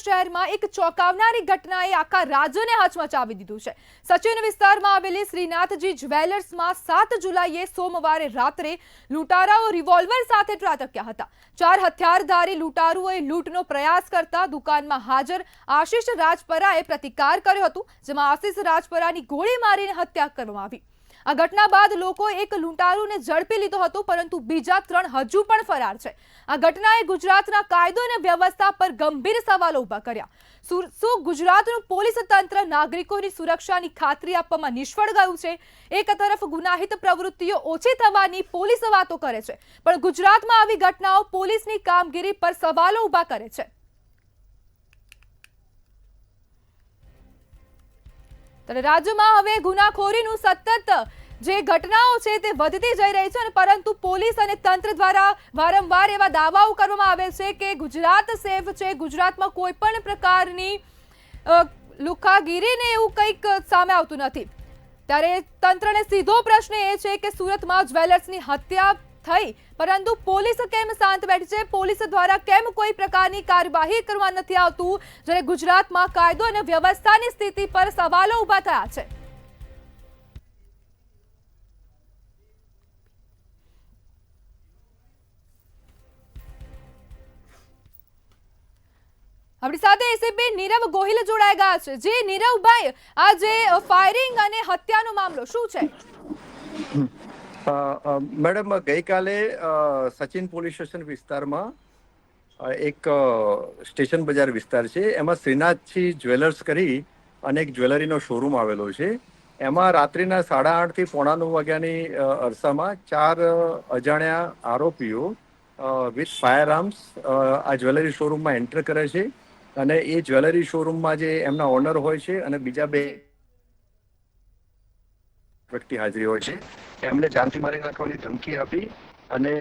શહેરમાં એક ચોંકાવનારી ઘટનાએ આખા રાજ્યને હચમચાવી દીધું છે। સચિન વિસ્તારમાં આવેલી શ્રીનાથજી જ્વેલર્સમાં 7 જુલાઈએ સોમવારે રાત્રે લૂંટારાઓ રિવોલ્વર સાથે ત્રાટક્યા હતા। 4 હથિયારધારી લૂંટારુઓએ લૂંટનો પ્રયાસ કરતા દુકાનમાં હાજર આશિષ રાજપરાએ પ્રતિકાર કર્યો હતો, જેમાં આશિષ રાજપરાની ગોળી મારીને હત્યા કરવામાં આવી। આ ઘટના બાદ લોકો એક લૂંટારુને ઝડપી લીધો હતો, પરંતુ બીજા 3 હજુ પણ ફરાર છે। આ ઘટનાએ ગુજરાતના કાયદો અને વ્યવસ્થા પર ગંભીર સવાલો ઊભા કર્યા। શું ગુજરાતનું પોલીસ તંત્ર નાગરિકોની સુરક્ષાની ખાતરી આપવામાં નિષ્ફળ ગયું છે? એક તરફ ગુનાહિત પ્રવૃત્તિઓ ઓછી થવાની પોલીસ વાતો કરે છે, પણ ગુજરાતમાં આવી ઘટનાઓ પોલીસની કામગીરી પર સવાલો ઊભા કરે છે। ત્યારે રાજ્યમાં હવે ગુનાખોરીનું સતત જે ઘટનાઓ છે તે વધતી જઈ રહી છે, પરંતુ પોલીસ અને તંત્ર દ્વારા વારંવાર એવા દાવાઓ કરવામાં આવે છે કે ગુજરાત સેફ છે, ગુજરાતમાં કોઈ પણ પ્રકારની લુખાગીરીને એવું કંઈક સામે આવતું નથી। ત્યારે તંત્રને સીધો પ્રશ્ન એ છે કે સુરતમાં જ્વેલર્સની હત્યા થઈ, પરંતુ પોલીસ કેમ શાંત બેઠી છે? પોલીસ દ્વારા કેમ કોઈ પ્રકારની કાર્યવાહી કરવા નથી આવતું, જ્યારે ગુજરાતમાં કાયદો અને વ્યવસ્થાની સ્થિતિ પર સવાલો ઊભા થયા છે? આપણી સાથે એસીપી નીરવ ગોહિલ જોડાઈ ગયા છે। જી નીરવભાઈ, આ જે ફાયરિંગ અને હત્યાનો મામલો શું છે? મેડમ, ગઈકાલે સચિન પોલીસ સ્ટેશન વિસ્તારમાં એક સ્ટેશન બજાર વિસ્તાર છે, એમાં શ્રીનાથજી જ્વેલર્સ કરી અને એક જ્વેલરીનો શોરૂમ આવેલો છે। એમાં રાત્રિના 8:30 થી 9:45 વાગ્યાની અરસામાં 4 અજાણ્યા આરોપીઓ વિથ ફાયર આર્મ્સ આ જ્વેલરી શોરૂમમાં એન્ટર કરે છે, અને એ જ્વેલરી શોરૂમમાં જે એમના ઓનર હોય છે અને બીજા 2 વ્યક્તિ હાજરી હોય છે, એમને જાનથી મારી નાખવાની ધમકી આપી અને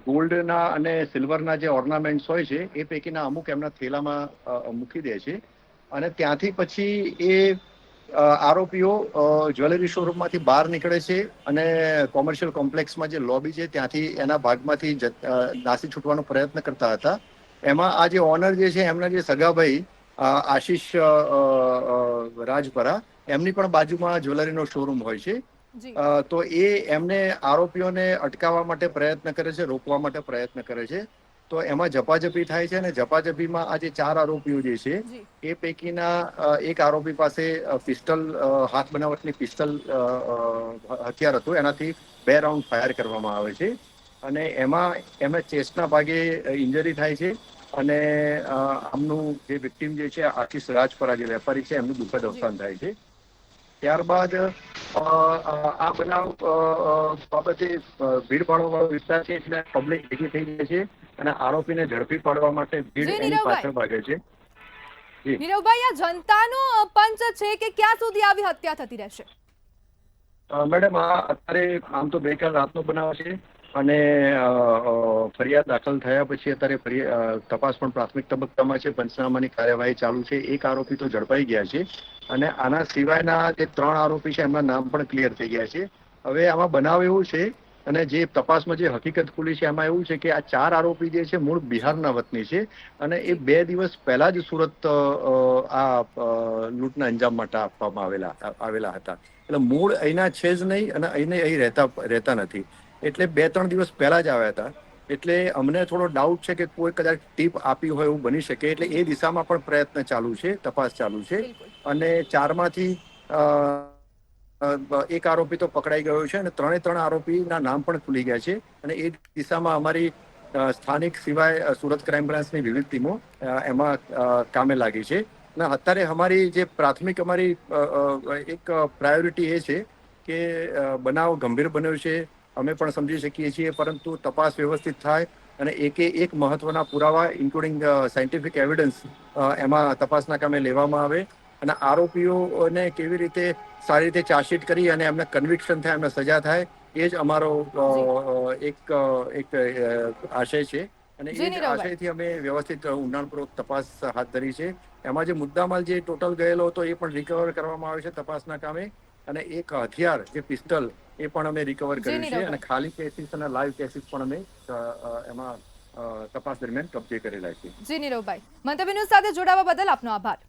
ગોલ્ડના અને સિલ્વરના જે ઓર્નામેન્ટ્સ હોય છે એ પૈકીના અમુક એમના થેલામાં મૂકી દે છે, અને ત્યાંથી પછી એ આરોપીઓ જ્વેલરી શોરૂમમાંથી બહાર નીકળે છે અને કોમર્શિયલ કોમ્પ્લેક્સમાં જે લોબી છે ત્યાંથી એના ભાગમાંથી નાસી છૂટવાનો પ્રયત્ન કરતા હતા। એમાં આ જે ઓનર જે છે એમના જે સગાભાઈ આશિષ રાજપરા, એમની પણ બાજુમાં જ્વેલરીનો શોરૂમ હોય છે। તો એ એમને આરોપીઓને અટકાવવા માટે પ્રયત્ન કરે છે, રોકવા માટે પ્રયત્ન કરે છે। તો એમાં ઝપાઝપી થાય છે, અને ઝપાઝપીમાં આ જે 4 આરોપીઓ જે છે એ પૈકીના એક આરોપી પાસે પિસ્તલ, હાથ બનાવટની પિસ્તલ હથિયાર હતું, એનાથી 2 રાઉન્ડ ફાયર કરવામાં આવે છે, અને એમાં એમને ચેસ્ટના ભાગે ઇન્જરી થાય છે, અને આમનું જે વિક્ટીમ જે છે આશિષ રાજપરા જે વેપારી છે એમનું દુઃખદ અવસાન થાય છે। ત્યારબાદ આ બનાવ બાબતે ભીડભાડવાળો વિસ્તાર છે એટલે પબ્લિક ભેગી થઈ જાય છે અને આરોપીને ઝડપી પાડવા માટે ભીડ એની પાછળ ભાગે છે। નીરવભાઈ, આ જનતાનો પંચ છે કે ક્યાં સુધી આવી હત્યા થતી રહેશે? મેડમ, આ અત્યારે આમ તો ગઈકાલ રાતનો બનાવ છે, અને ફરિયાદ દાખલ થયા પછી અત્યારે તપાસ પણ પ્રાથમિક તબક્કામાં છે, પંચનામાની કાર્યવાહી ચાલુ છે। એક આરોપી તો ઝડપાઈ ગયા છે, અને આના સિવાયના જે 3 આરોપી છે એમના નામ પણ ક્લિયર થઈ ગયા છે। હવે આમાં બનાવ એવું છે, અને જે તપાસમાં જે હકીકત ખુલી છે એમાં એવું છે કે આ 4 આરોપી જે છે મૂળ બિહારના વતની છે, અને એ 2 દિવસ પહેલા જ સુરત આ લૂંટના અંજામ માટે આપવામાં આવેલા હતા। એટલે મૂળ અહીંના છે જ નહીં, અને અહીં રહેતા નથી, એટલે 2-3 દિવસ પહેલા જ આવ્યા હતા। એટલે અમને થોડો ડાઉટ છે કે કોઈ કદાચ ટીપ આપી હોય એવું બની શકે, એટલે એ દિશામાં પણ પ્રયત્ન ચાલુ છે, તપાસ ચાલુ છે, અને 4માંથી એક આરોપી તો પકડાઈ ગયો છે, અને 3 આરોપીના નામ પણ ખુલી ગયા છે, અને એ દિશામાં અમારી સ્થાનિક સિવાય સુરત ક્રાઇમ બ્રાન્ચની વિવિધ ટીમો એમાં કામે લાગી છે। અને અત્યારે અમારી જે પ્રાથમિક અમારી એક પ્રાયોરિટી એ છે કે બનાવ ગંભીર બન્યો છે, અમે પણ સમજી શકીએ છીએ, પરંતુ તપાસ વ્યવસ્થિત થાય અને એક મહત્વના પુરાવા ઇન્ક્લુડિંગ સાયન્ટિફિક એવિડન્સ એમાં તપાસના કામે લેવામાં આવે, અને આરોપીઓને કેવી રીતે સારી રીતે ચાર્જશીટ કરી અને એમને કન્વિક્શન થાય, એમને સજા થાય, એ જ અમારો એક આશય છે, અને એ જ આશયથી અમે વ્યવસ્થિત ઊંડાણપૂર્વક તપાસ હાથ ધરી છે। એમાં જે મુદ્દામાલ જે ટોટલ ગયેલો હતો એ પણ રિકવર કરવામાં આવે છે તપાસના કામે, અને એક હથિયાર જે પિસ્તલ એ પણ અમે રિકવર કર્યું છે, અને ખાલી કેસીસ અને લાઈવ કેસીસ પણ અમે એમાં તપાસ દરમિયાન કબજે કરેલા છે. જી નીરવભાઈ, મંતવ્ય ન્યૂઝ સાથે જોડાવા બદલ આપનો આભાર.